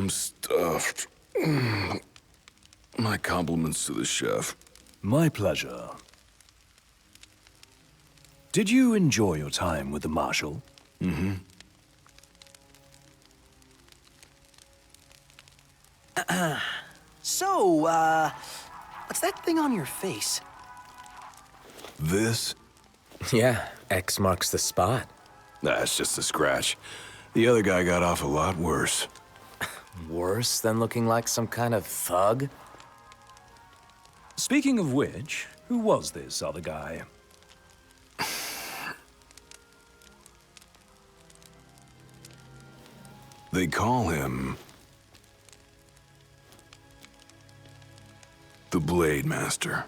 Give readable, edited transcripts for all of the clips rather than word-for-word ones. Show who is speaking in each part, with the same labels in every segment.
Speaker 1: I'm stuffed. My compliments to the chef.
Speaker 2: My pleasure. Did you enjoy your time with the Marshal?
Speaker 1: Mm-hmm.
Speaker 3: So, what's that thing on your face?
Speaker 1: This?
Speaker 4: Yeah, X marks the spot.
Speaker 1: That's just a scratch. The other guy got off a lot worse.
Speaker 4: Worse than looking like some kind of thug?
Speaker 2: Speaking of which, who was this other guy?
Speaker 1: They call him... the Blade Master.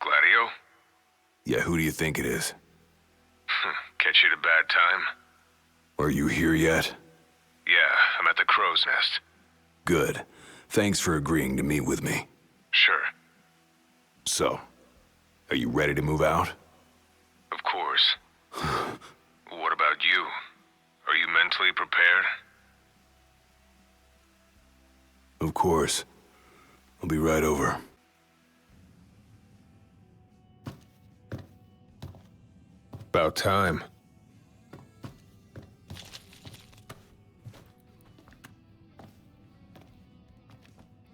Speaker 5: Gladio?
Speaker 1: Yeah, who do you think it is?
Speaker 5: Catch you at a bad time?
Speaker 1: Are you here yet?
Speaker 5: Yeah, I'm at the Crow's Nest.
Speaker 1: Good. Thanks for agreeing to meet with me.
Speaker 5: Sure.
Speaker 1: So, are you ready to move out?
Speaker 5: Of course. What about you? Are you mentally prepared?
Speaker 1: Of course. I'll be right over.
Speaker 5: About time.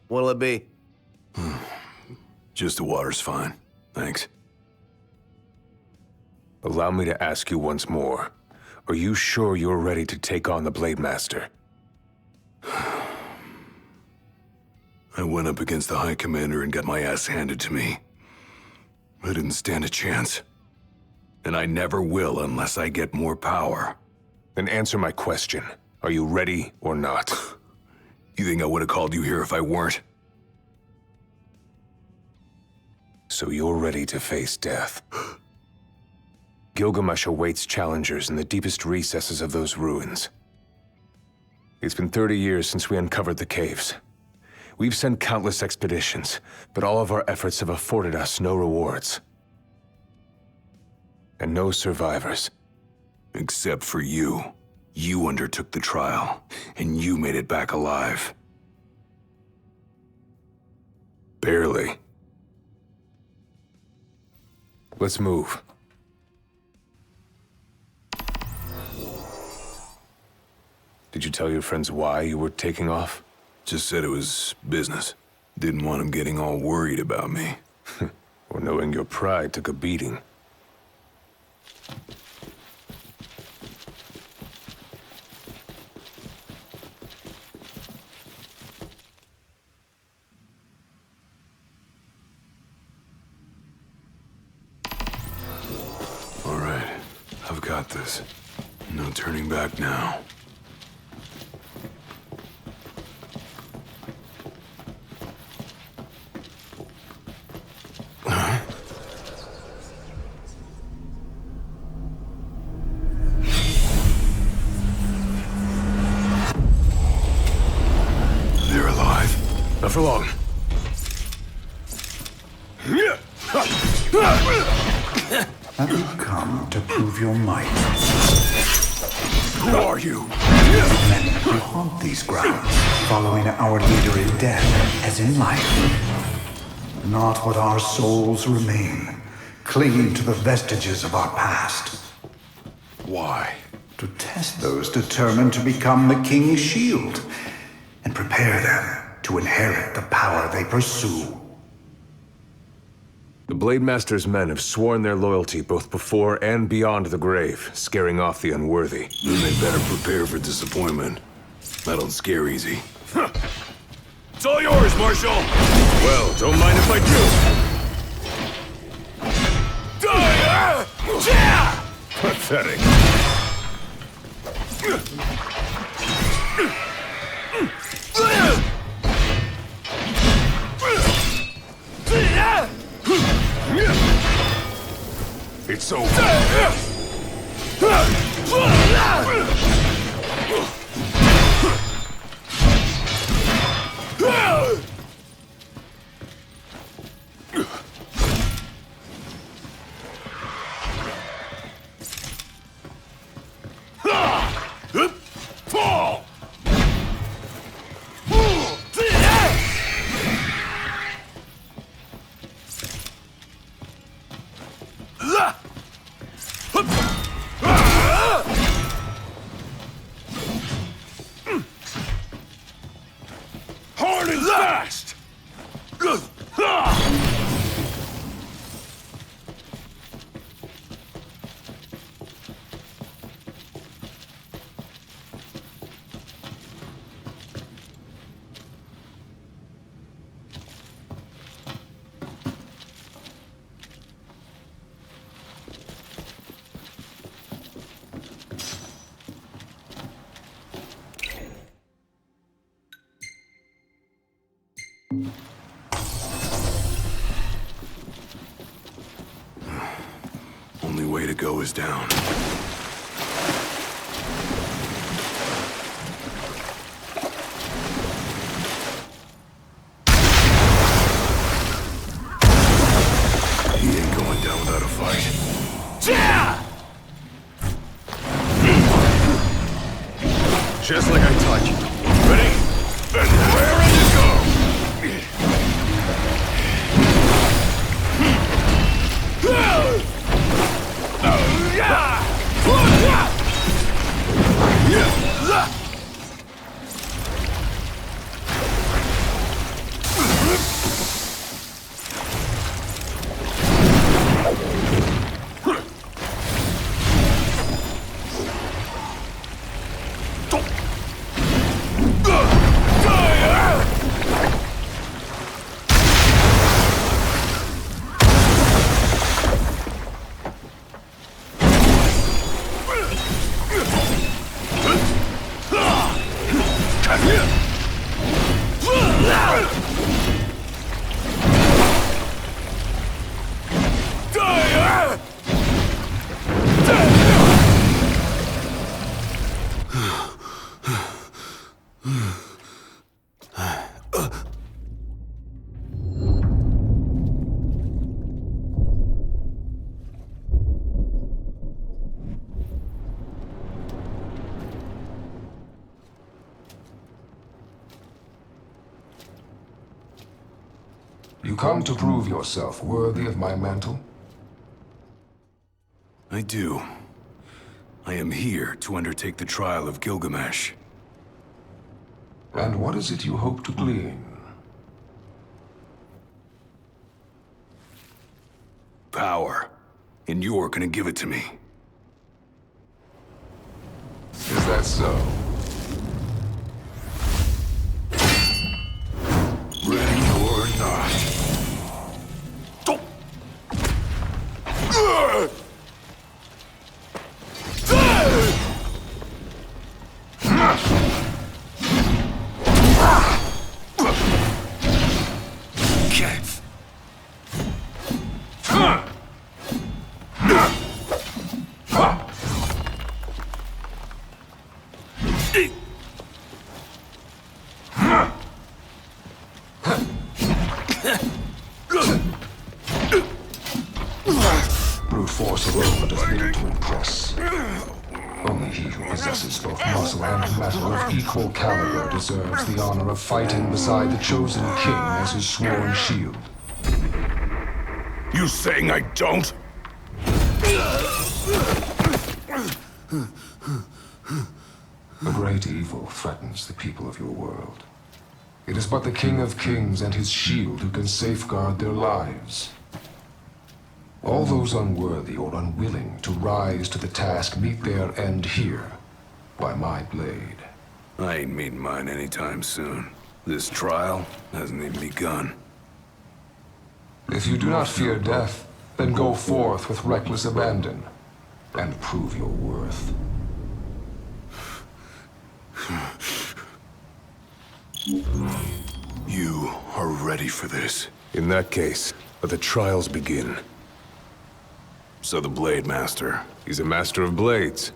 Speaker 3: What'll it be?
Speaker 1: Just the water's fine. Thanks.
Speaker 5: Allow me to ask you once more. Are you sure you're ready to take on the Blade Master?
Speaker 1: I went up against the High Commander and got my ass handed to me. I didn't stand a chance. And I never will unless I get more power.
Speaker 5: Then answer my question. Are you ready or not?
Speaker 1: You think I would have called you here if I weren't?
Speaker 5: So you're ready to face death. Gilgamesh awaits challengers in the deepest recesses of those ruins. It's been 30 years since we uncovered the caves. We've sent countless expeditions, but all of our efforts have afforded us no rewards. And no survivors.
Speaker 1: Except for you. You undertook the trial, and you made it back alive. Barely.
Speaker 5: Let's move. Did you tell your friends why you were taking off?
Speaker 1: Just said it was business. Didn't want them getting all worried about me.
Speaker 5: Or knowing your pride took a beating?
Speaker 1: All right, I've got this. No turning back now. They're alive.
Speaker 5: Not for long.
Speaker 6: Have you come to prove your might?
Speaker 1: Who are you?
Speaker 6: Men who haunt these grounds, following our leader in death as in life. Not but our souls remain, clinging to the vestiges of our past.
Speaker 1: Why?
Speaker 6: To test those determined to become the King's shield, and prepare them to inherit the power they pursue.
Speaker 5: The Blade Master's men have sworn their loyalty both before and beyond the grave, scaring off the unworthy.
Speaker 1: Then they better prepare for disappointment. I don't scare easy. It's all yours, Marshal!
Speaker 5: Well, don't mind if I do. Pathetic.
Speaker 1: It's over. Fall! Hard and fast! Only way to go is down. He ain't going down without a fight.
Speaker 5: Just like I taught you.
Speaker 1: Ready? And raring to go!
Speaker 7: You come to prove yourself worthy of my mantle?
Speaker 1: I do. I am here to undertake the trial of Gilgamesh.
Speaker 7: And what is it you hope to glean?
Speaker 1: Power. And you're gonna give it to me.
Speaker 7: Is that so?
Speaker 1: Ready or not.
Speaker 7: Brute force alone does little to impress. Only he who possesses both muscle and metal of equal caliber deserves the honor of fighting beside the chosen king as his sworn shield.
Speaker 1: You saying I don't?
Speaker 7: A great evil threatens the people of your world. It is but the King of Kings and his shield who can safeguard their lives. All those unworthy or unwilling to rise to the task meet their end here, by my blade.
Speaker 1: I ain't meeting mine anytime soon. This trial hasn't even begun.
Speaker 7: If you do not fear death, then go forth with reckless abandon, and prove your worth.
Speaker 1: You are ready for this.
Speaker 5: In that case, let the trials begin.
Speaker 1: So the Blade Master.
Speaker 5: He's a master of blades.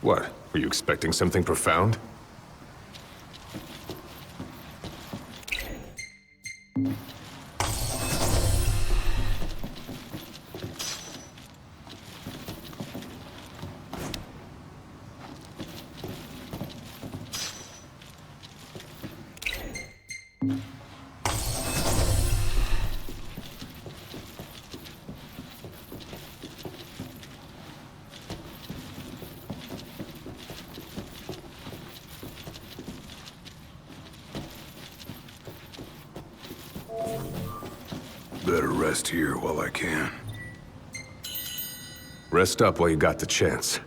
Speaker 5: What? Were you expecting something profound?
Speaker 1: Better rest here while I can.
Speaker 5: Rest up while you got the chance.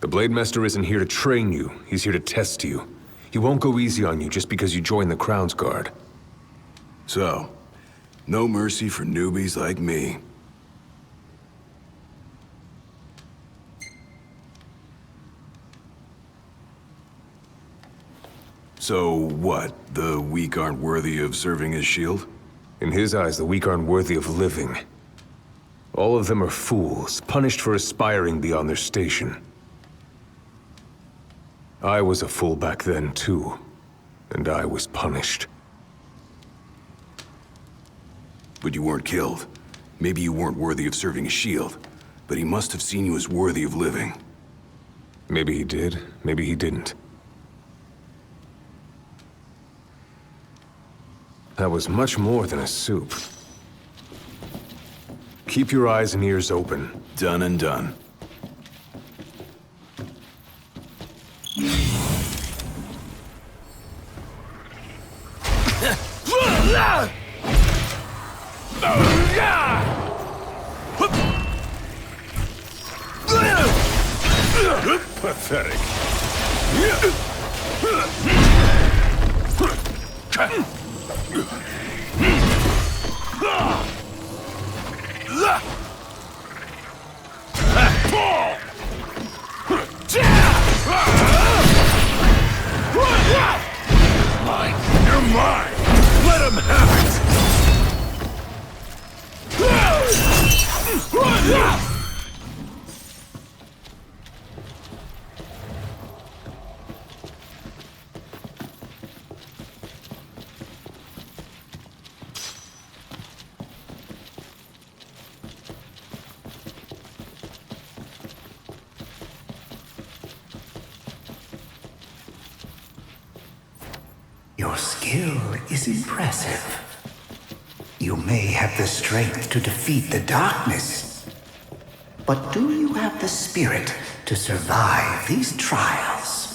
Speaker 5: The Blade Master isn't here to train you, he's here to test you. He won't go easy on you just because you joined the Crown's Guard.
Speaker 1: So, no mercy for newbies like me. So what? The weak aren't worthy of serving as shield?
Speaker 5: In his eyes, the weak aren't worthy of living. All of them are fools, punished for aspiring beyond their station. I was a fool back then, too. And I was punished.
Speaker 1: But you weren't killed. Maybe you weren't worthy of serving as shield, but he must have seen you as worthy of living.
Speaker 5: Maybe he did, maybe he didn't. That was much more than a soup. Keep your eyes and ears open.
Speaker 1: Done and done.
Speaker 2: Pathetic.
Speaker 1: Mine. You're mine. Let him have it.
Speaker 6: Your skill is impressive. You may have the strength to defeat the darkness, but do you have the spirit to survive these trials?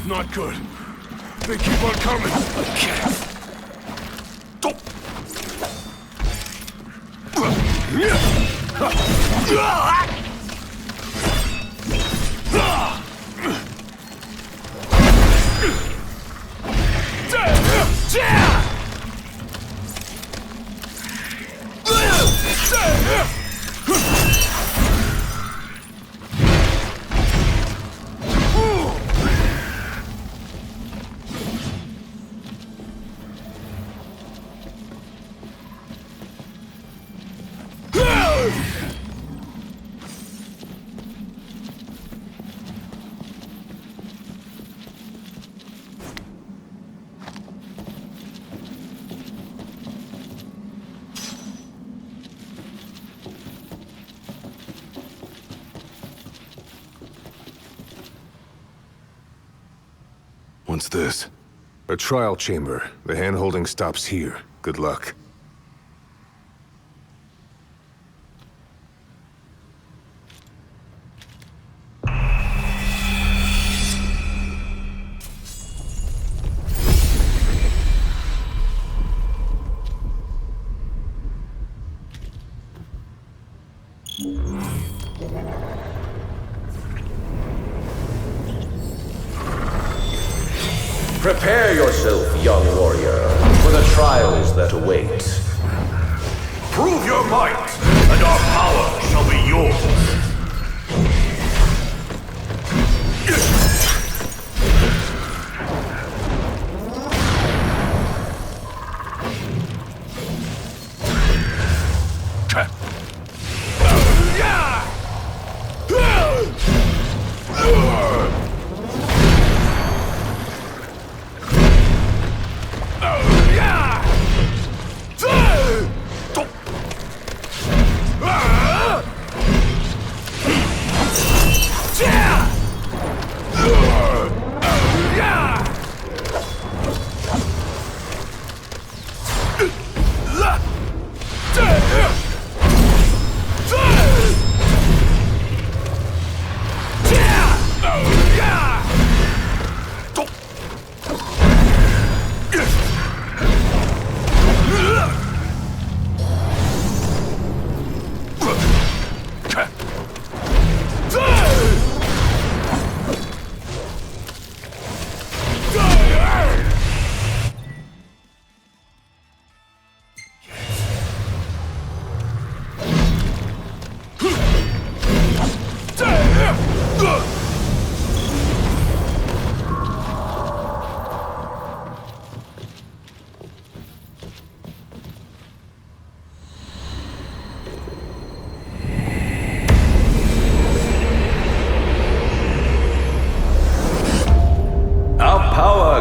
Speaker 2: Not good. They keep on coming.
Speaker 1: What's this?
Speaker 5: A trial chamber. The hand-holding stops here. Good luck.
Speaker 8: Prepare yourself, young warrior, for the trials that await.
Speaker 2: Prove your might, and our power shall be yours.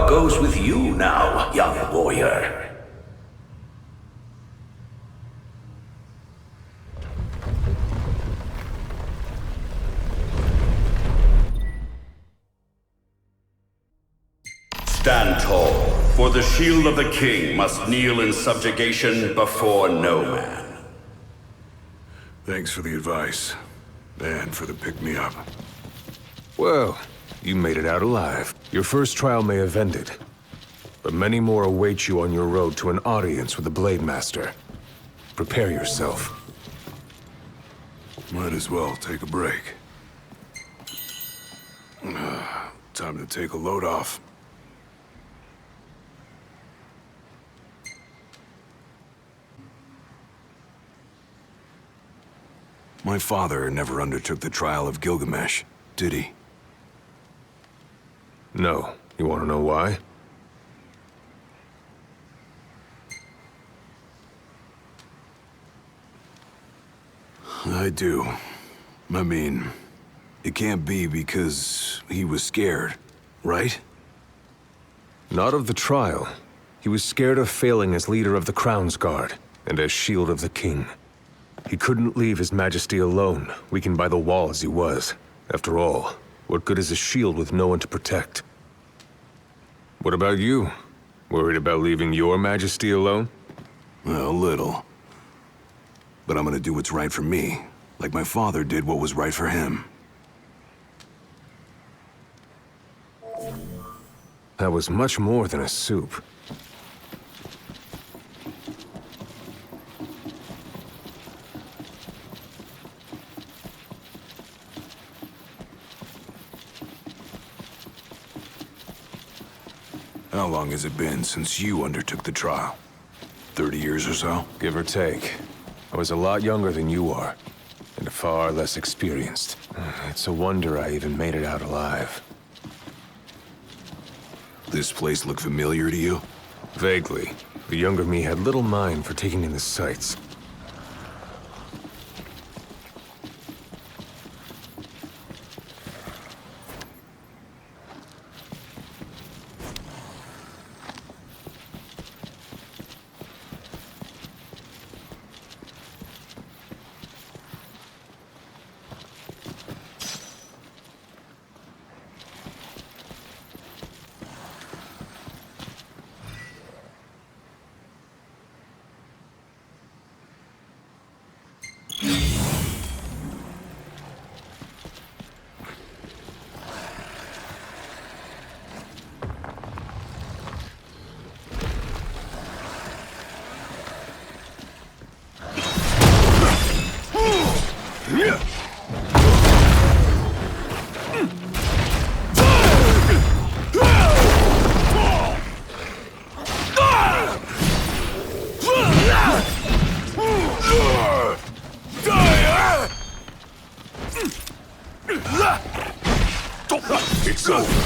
Speaker 8: Goes with you now, young warrior.
Speaker 9: Stand tall, for the shield of the king must kneel in subjugation before no man.
Speaker 1: Thanks for the advice, and for the pick-me-up.
Speaker 5: Well, you made it out alive. Your first trial may have ended, but many more await you on your road to an audience with the Blade Master. Prepare yourself.
Speaker 1: Might as well take a break. Time to take a load off. My father never undertook the trial of Gilgamesh, did he?
Speaker 5: No. You want to know why?
Speaker 1: I do. I mean, it can't be because he was scared, right?
Speaker 5: Not of the trial. He was scared of failing as leader of the Crown's Guard, and as Shield of the King. He couldn't leave His Majesty alone, weakened by the wall as he was. After all, what good is a shield with no one to protect? What about you? Worried about leaving your Majesty alone?
Speaker 1: Well, a little. But I'm gonna do what's right for me, like my father did what was right for him.
Speaker 5: That was much more than a soup.
Speaker 1: How long has it been since you undertook the trial? 30 years or so?
Speaker 5: Give or take. I was a lot younger than you are, and far less experienced. It's a wonder I even made it out alive.
Speaker 1: This place look familiar to you?
Speaker 5: Vaguely. The younger me had little mind for taking in the sights.
Speaker 1: It's over.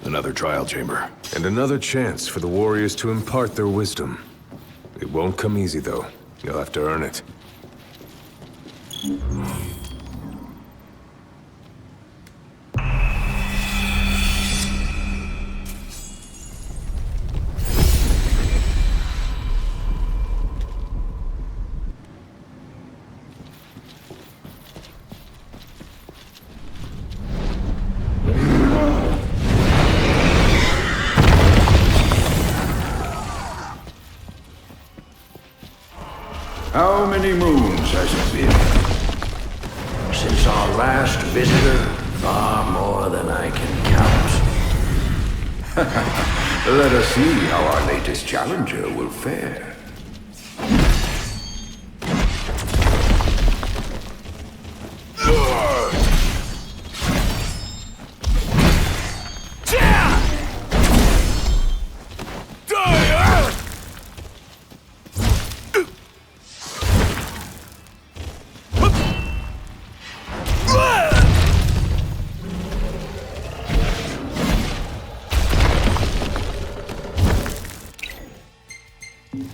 Speaker 1: Another trial chamber.
Speaker 5: And another chance for the warriors to impart their wisdom. It won't come easy, though. You'll have to earn it.
Speaker 6: How many moons has it been?
Speaker 8: Since our last visitor, far more than I can count.
Speaker 6: Let us see how our latest challenger will fare.
Speaker 1: You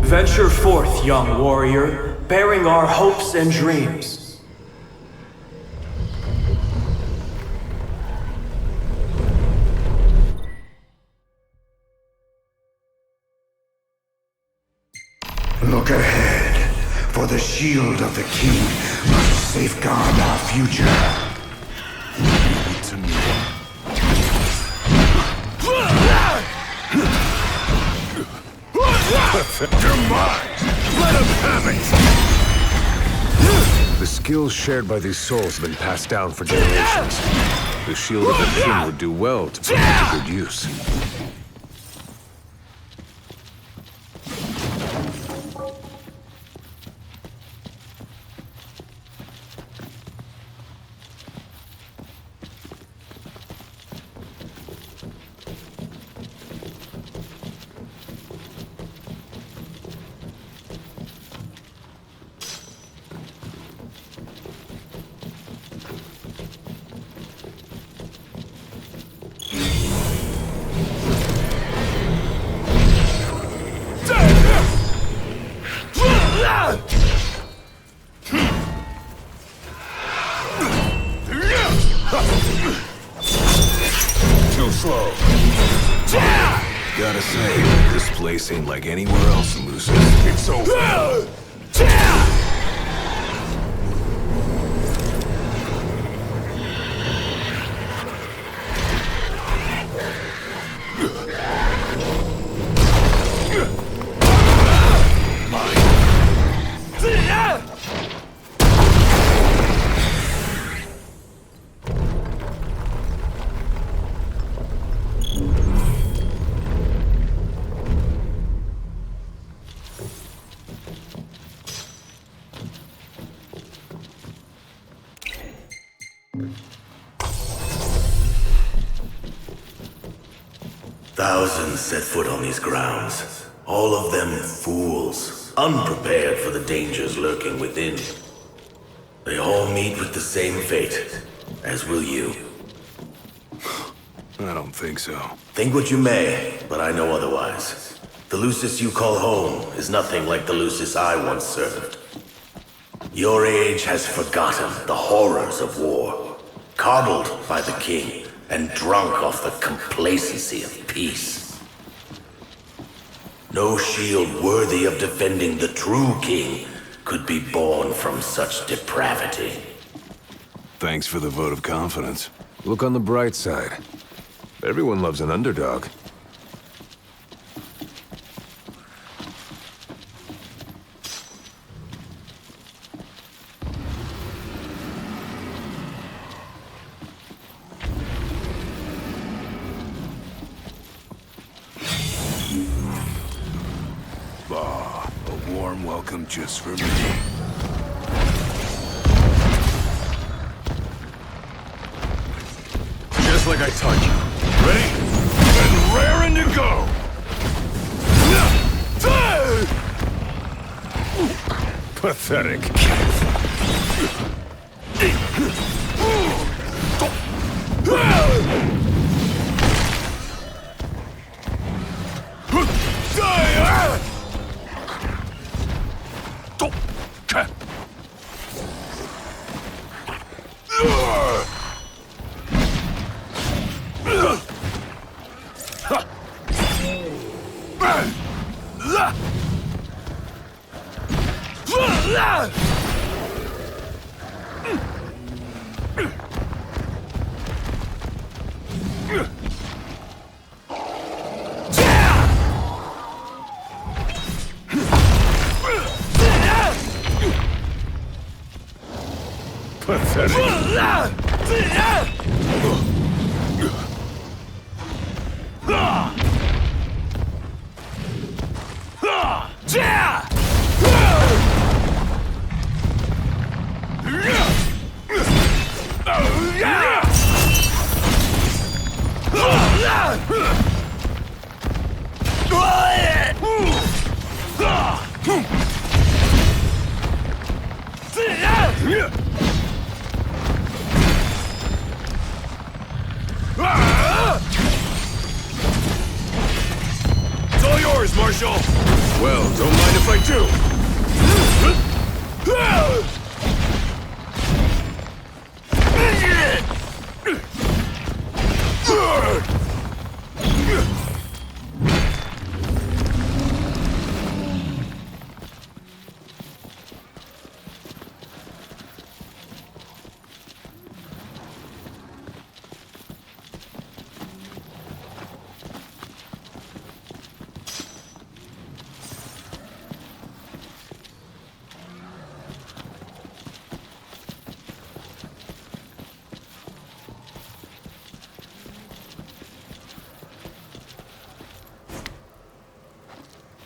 Speaker 10: Venture forth, young warrior, bearing our hopes and dreams.
Speaker 6: Look ahead, for the shield of the king must safeguard our future.
Speaker 2: Demise! Let him have it!
Speaker 5: The skills shared by these souls have been passed down for generations. The shield of the king would do well to put it to good use.
Speaker 2: Too slow.
Speaker 1: Gotta say, this place ain't like anywhere else in Lucis.
Speaker 2: It's over.
Speaker 8: Thousands set foot on these grounds, all of them fools, unprepared for the dangers lurking within. They all meet with the same fate, as will you.
Speaker 1: I don't think so.
Speaker 8: Think what you may, but I know otherwise. The Lucis you call home is nothing like the Lucis I once served. Your age has forgotten the horrors of war, coddled by the king, and drunk off the complacency of peace. No shield worthy of defending the true king could be born from such depravity.
Speaker 1: Thanks for the vote of confidence.
Speaker 5: Look on the bright side. Everyone loves an underdog.
Speaker 1: Ah, a warm welcome just for me.
Speaker 2: Just like I taught you. Ready? And raring to go!
Speaker 5: Pathetic.
Speaker 2: It's all yours, Marshal! Well, don't mind if I do!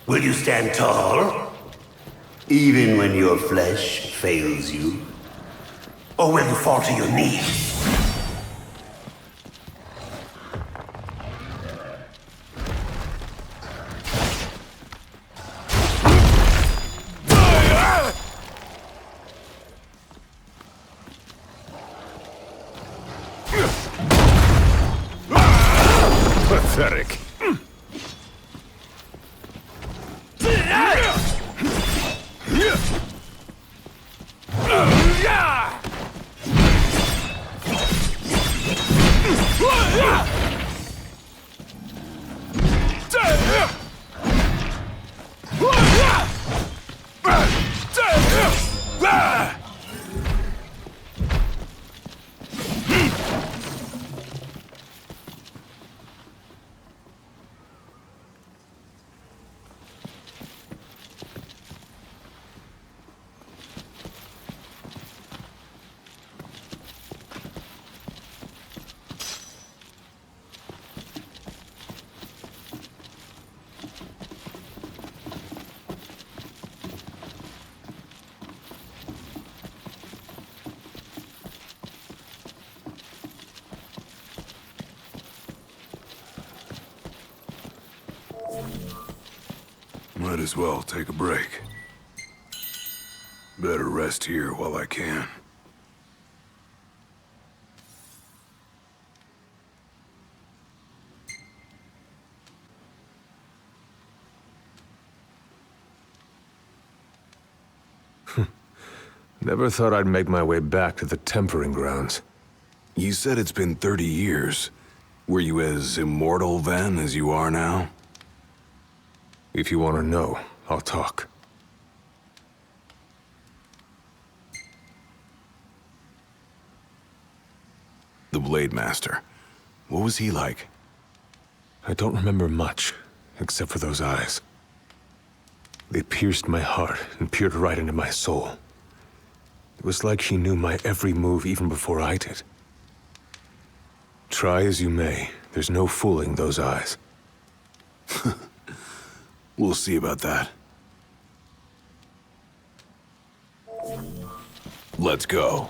Speaker 8: Will you stand tall? Even when your flesh fails you? Or will you fall to your knees?
Speaker 2: Pathetic. Might as well take a break. Better rest here while I can.
Speaker 5: Never thought I'd make my way back to the tempering grounds.
Speaker 1: You said it's been 30 years. Were you as immortal then as you are now?
Speaker 5: If you want to know, I'll talk.
Speaker 1: The Blade Master. What was he like?
Speaker 5: I don't remember much, except for those eyes. They pierced my heart and peered right into my soul. It was like she knew my every move even before I did. Try as you may, there's no fooling those eyes.
Speaker 1: We'll see about that. Let's go.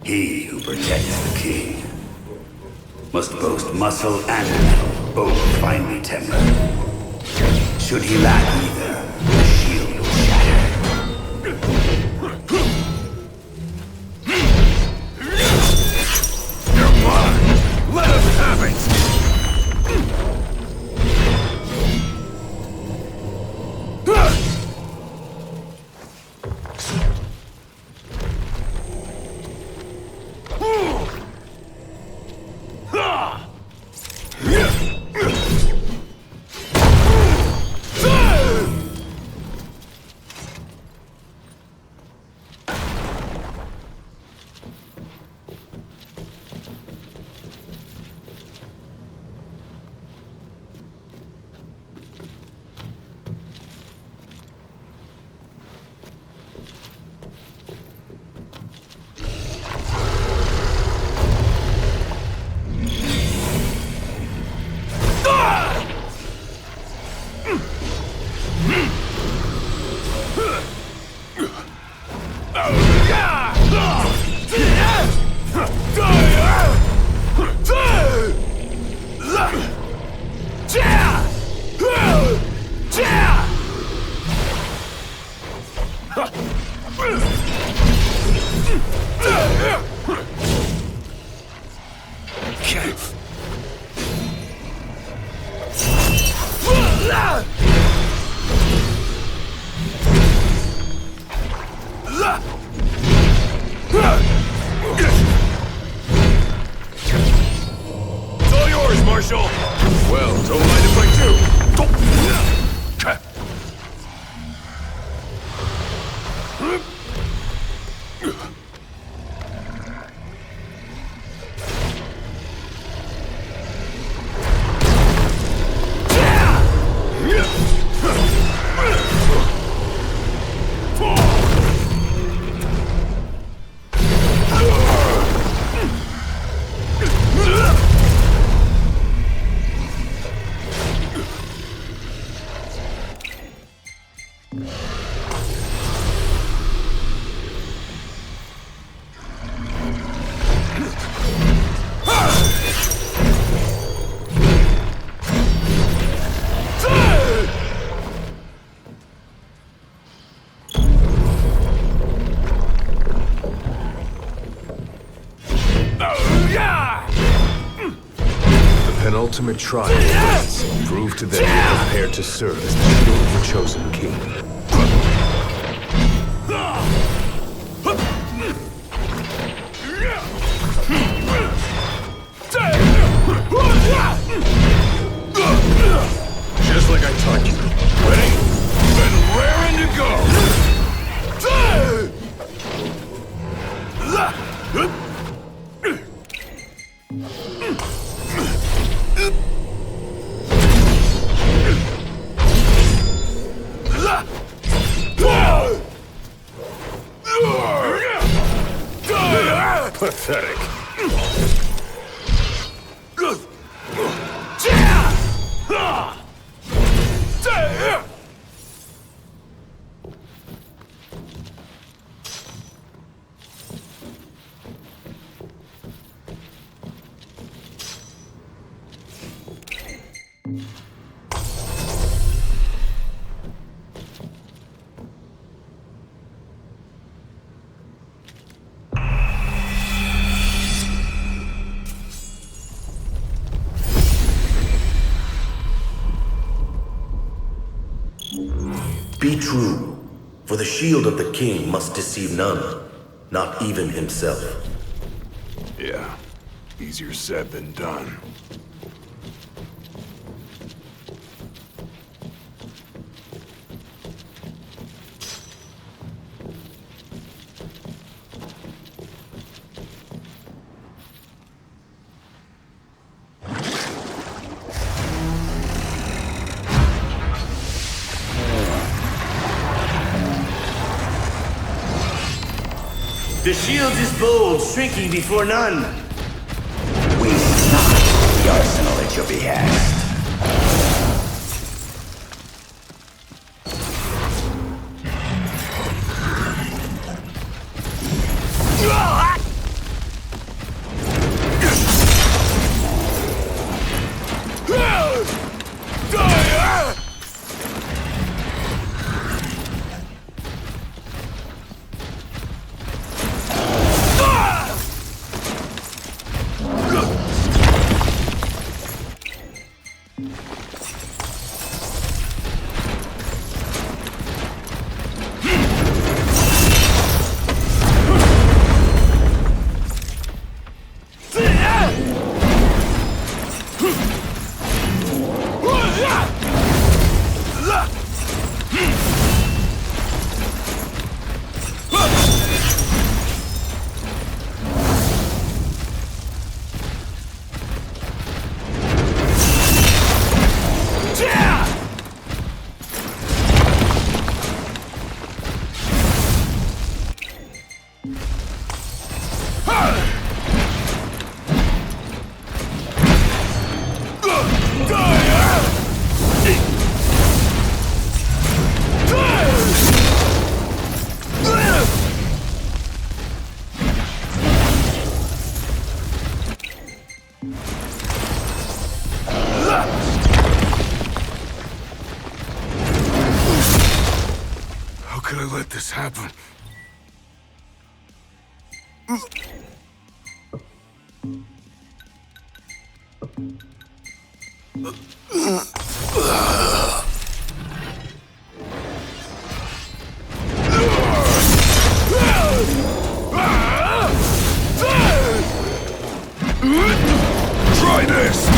Speaker 8: He who protects the king must boast muscle and metal, both finely tempered. Should he lack either, the shield will shatter.
Speaker 2: Let us have it! well, don't mind if I do.
Speaker 5: Penultimate trial proved to them you're prepared to serve as the shield of the chosen king.
Speaker 2: Just like I taught you. Ready? And raring to go!
Speaker 5: Pathetic.
Speaker 8: Be true, for the shield of the king must deceive none, not even himself.
Speaker 2: Yeah, easier said than done.
Speaker 11: The shield is bold, shrinking before none.
Speaker 12: Waste not the arsenal at your behest.
Speaker 2: How could I let this happen? Try this!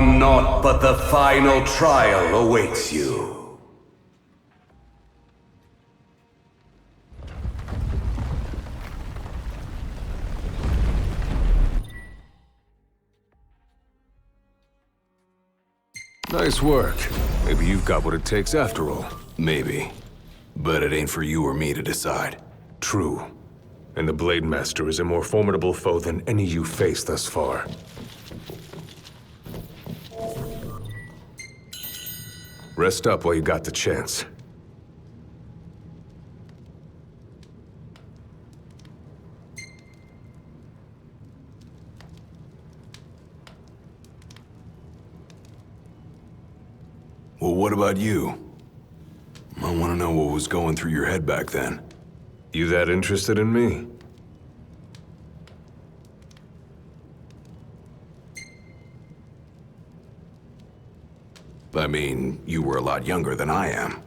Speaker 9: Now naught but the final trial awaits you.
Speaker 5: Nice work. Maybe you've got what it takes after all.
Speaker 1: Maybe. But it ain't for you or me to decide.
Speaker 5: True. And the Blade Master is a more formidable foe than any you've faced thus far. Rest up while you got the chance.
Speaker 1: Well, what about you? I want to know what was going through your head back then.
Speaker 5: You that interested in me?
Speaker 1: I mean, you were a lot younger than I am.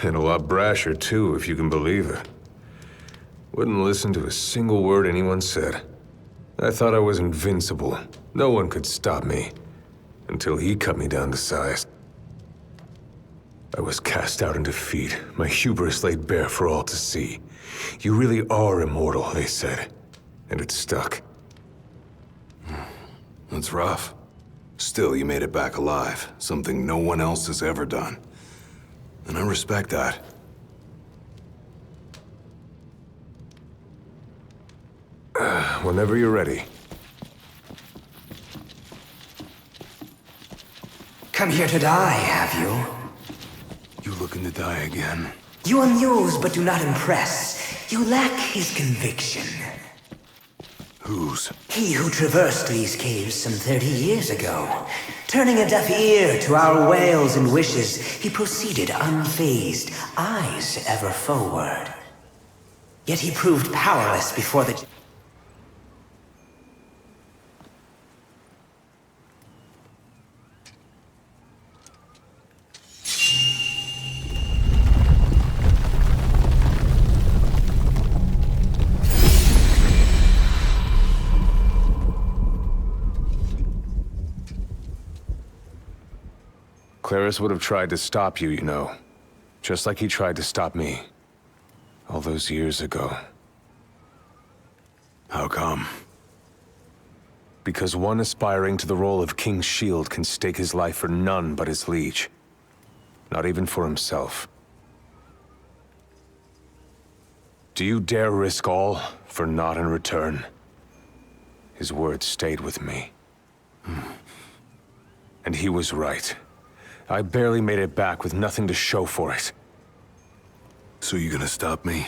Speaker 5: And a lot brasher, too, if you can believe it. Wouldn't listen to a single word anyone said. I thought I was invincible. No one could stop me. Until he cut me down to size. I was cast out in defeat, my hubris laid bare for all to see. You really are immortal, they said. And it stuck.
Speaker 1: That's rough. Still, you made it back alive, something no one else has ever done. And I respect that.
Speaker 5: Whenever you're ready.
Speaker 12: Come here to die, have you?
Speaker 1: You looking to die again?
Speaker 12: You amuse but do not impress. You lack his conviction.
Speaker 1: Whose?
Speaker 12: He who traversed these caves some 30 years ago. Turning a deaf ear to our wails and wishes, he proceeded unfazed, eyes ever forward. Yet he proved powerless before the...
Speaker 5: Claris would have tried to stop you, you know. Just like he tried to stop me. All those years ago.
Speaker 1: How come?
Speaker 5: Because one aspiring to the role of King's Shield can stake his life for none but his liege. Not even for himself. Do you dare risk all for naught in return? His words stayed with me. And he was right. I barely made it back with nothing to show for it.
Speaker 1: So you gonna stop me?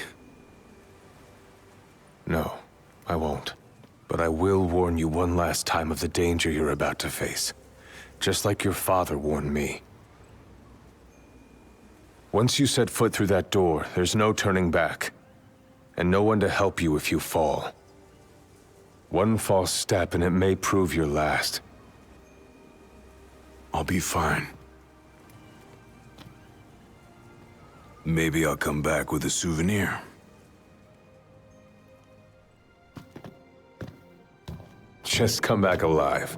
Speaker 5: No, I won't. But I will warn you one last time of the danger you're about to face. Just like your father warned me. Once you set foot through that door, there's no turning back. And no one to help you if you fall. One false step and it may prove your last.
Speaker 1: I'll be fine. Maybe I'll come back with a souvenir.
Speaker 5: Just come back alive.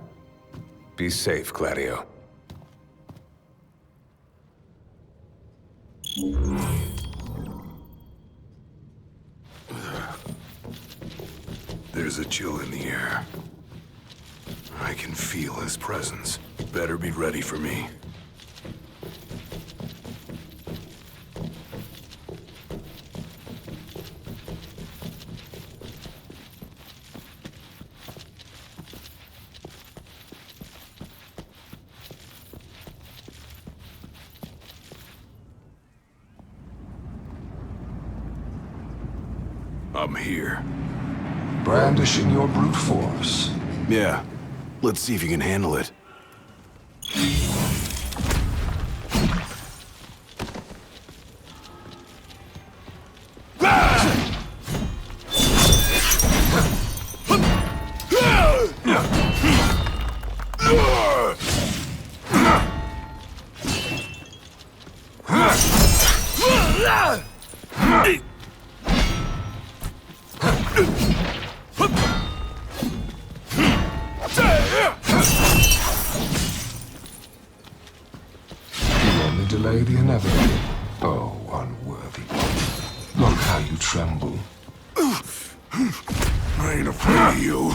Speaker 5: Be safe, Gladio.
Speaker 1: There's a chill in the air. I can feel his presence. Better be ready for me. I'm here.
Speaker 7: Brandishing your brute force.
Speaker 1: Yeah. Let's see if you can handle it.
Speaker 7: delay the inevitable. Oh, unworthy. Look how you tremble.
Speaker 2: I ain't afraid of you.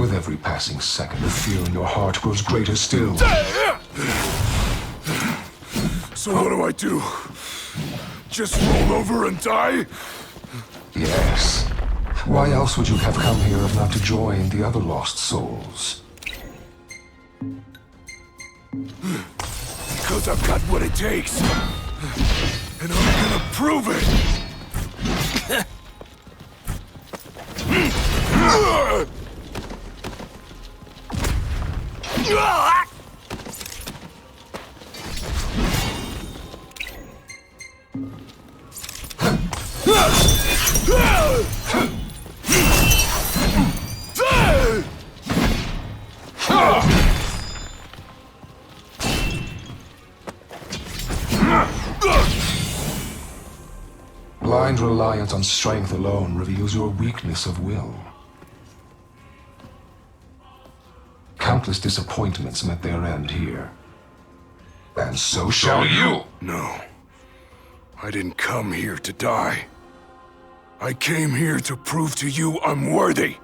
Speaker 7: With every passing second, the fear in your heart grows greater still.
Speaker 2: So what do I do? Just roll over and die?
Speaker 7: Yes. Why else would you have come here if not to join the other lost souls?
Speaker 2: Because I've got what it takes. And I'm gonna prove it!
Speaker 7: Blind reliance on strength alone reveals your weakness of will. Countless disappointments met their end here. And so shall you!
Speaker 2: No. I didn't come here to die. I came here to prove to you I'm worthy.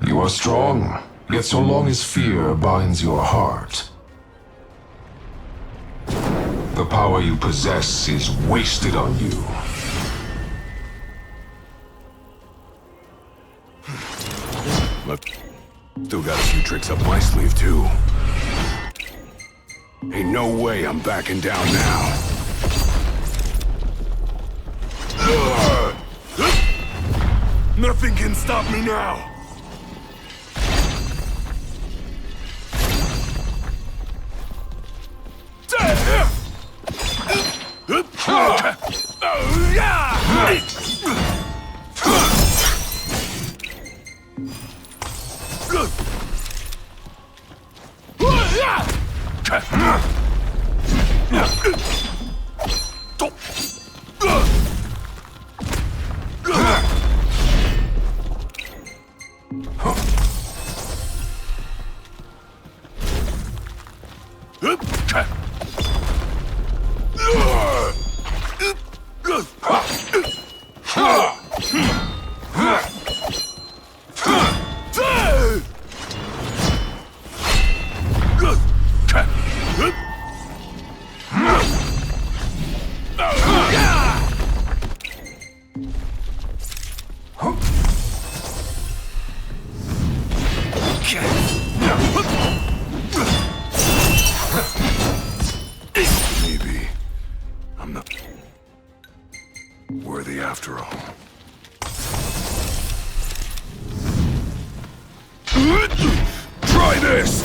Speaker 7: You are strong, yet so long as fear binds your heart, the power you possess is wasted on you.
Speaker 2: But still got a few tricks up my sleeve, too. Ain't no way I'm backing down now. Nothing can stop me now. Maybe I'm not worthy after all. Try this!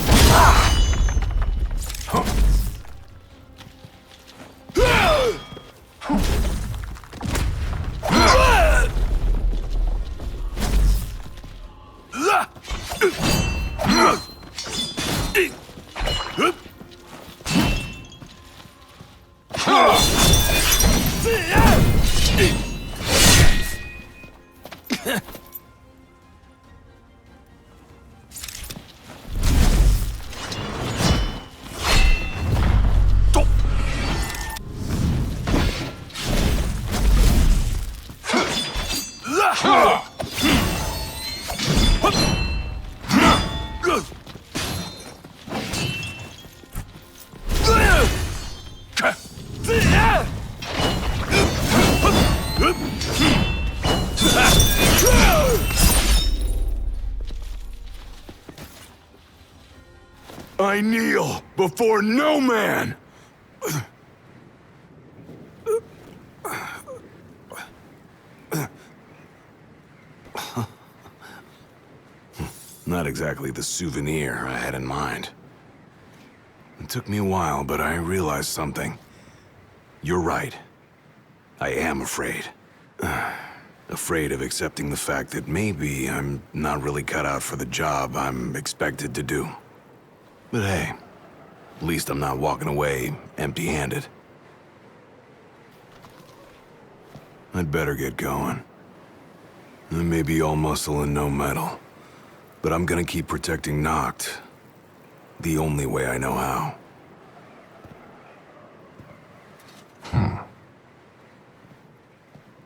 Speaker 2: I kneel before no man!
Speaker 1: Not exactly the souvenir I had in mind. It took me a while, but I realized something. You're right. I am afraid. Afraid of accepting the fact that maybe I'm not really cut out for the job I'm expected to do. But hey, at least I'm not walking away empty-handed. I'd better get going. I may be all muscle and no metal, but I'm gonna keep protecting Noct the only way I know how.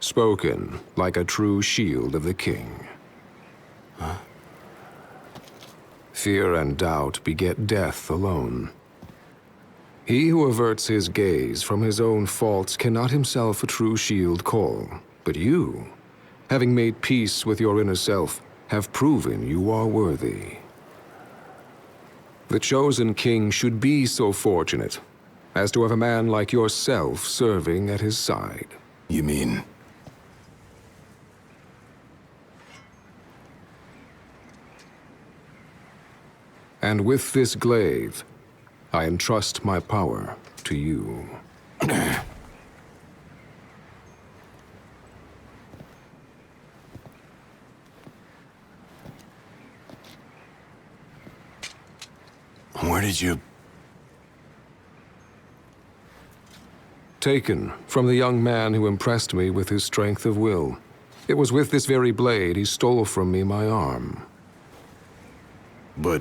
Speaker 7: Spoken like a true shield of the king.
Speaker 1: Huh?
Speaker 7: Fear and doubt beget death alone. He who averts his gaze from his own faults cannot himself a true shield call. But you, having made peace with your inner self, have proven you are worthy. The chosen king should be so fortunate as to have a man like yourself serving at his side.
Speaker 1: You mean?
Speaker 7: And with this glaive, I entrust my power to you.
Speaker 1: Where did you...
Speaker 7: Taken from the young man who impressed me with his strength of will. It was with this very blade he stole from me my arm.
Speaker 1: But...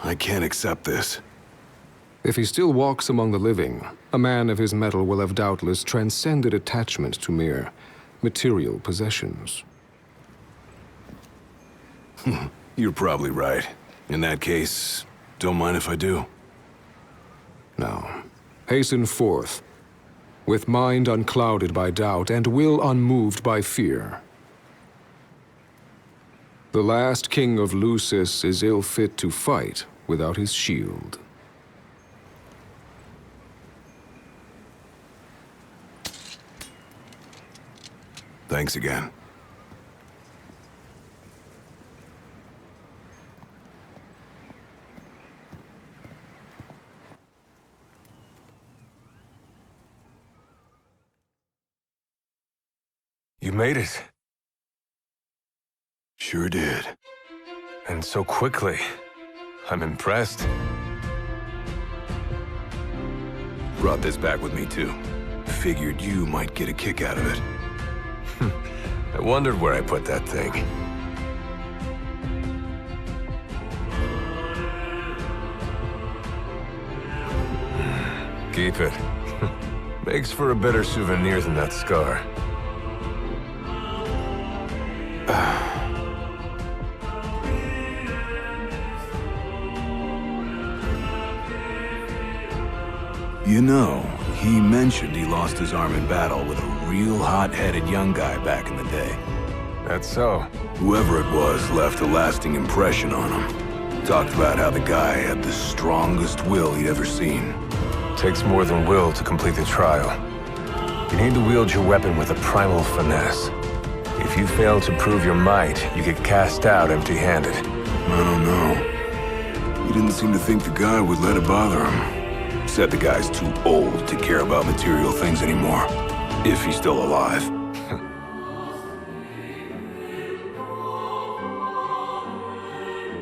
Speaker 1: I can't accept this.
Speaker 7: If he still walks among the living, a man of his mettle will have doubtless transcended attachment to mere material possessions.
Speaker 1: You're probably right. In that case, don't mind if I do.
Speaker 7: Now, hasten forth, with mind unclouded by doubt and will unmoved by fear. The last king of Lucis is ill fit to fight without his shield.
Speaker 1: Thanks again.
Speaker 5: You made it.
Speaker 1: Sure did.
Speaker 5: And so quickly. I'm impressed.
Speaker 1: Brought this back with me too. Figured you might get a kick out of it.
Speaker 5: I wondered where I put that thing. Keep it. Makes for a better souvenir than that scar.
Speaker 1: You know, he mentioned he lost his arm in battle with a real hot-headed young guy back in the day.
Speaker 5: That's so.
Speaker 1: Whoever it was left a lasting impression on him. Talked about how the guy had the strongest will he'd ever seen.
Speaker 5: Takes more than will to complete the trial. You need to wield your weapon with a primal finesse. If you fail to prove your might, you get cast out empty-handed.
Speaker 1: I don't know. He didn't seem to think the guy would let it bother him. Said the guy's too old to care about material things anymore. If he's still alive.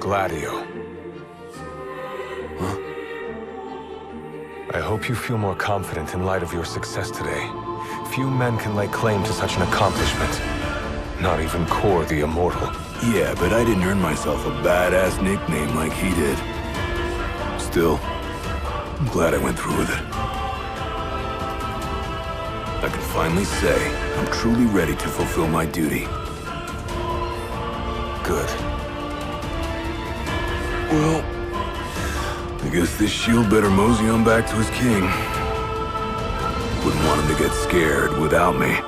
Speaker 5: Gladio.
Speaker 1: Huh?
Speaker 5: I hope you feel more confident in light of your success today. Few men can lay claim to such an accomplishment. Not even Kor the Immortal.
Speaker 1: Yeah, but I didn't earn myself a badass nickname like he did. Still, I'm glad I went through with it. I can finally say I'm truly ready to fulfill my duty.
Speaker 5: Good.
Speaker 1: Well, I guess this shield better mosey on back to his king. Wouldn't want him to get scared without me.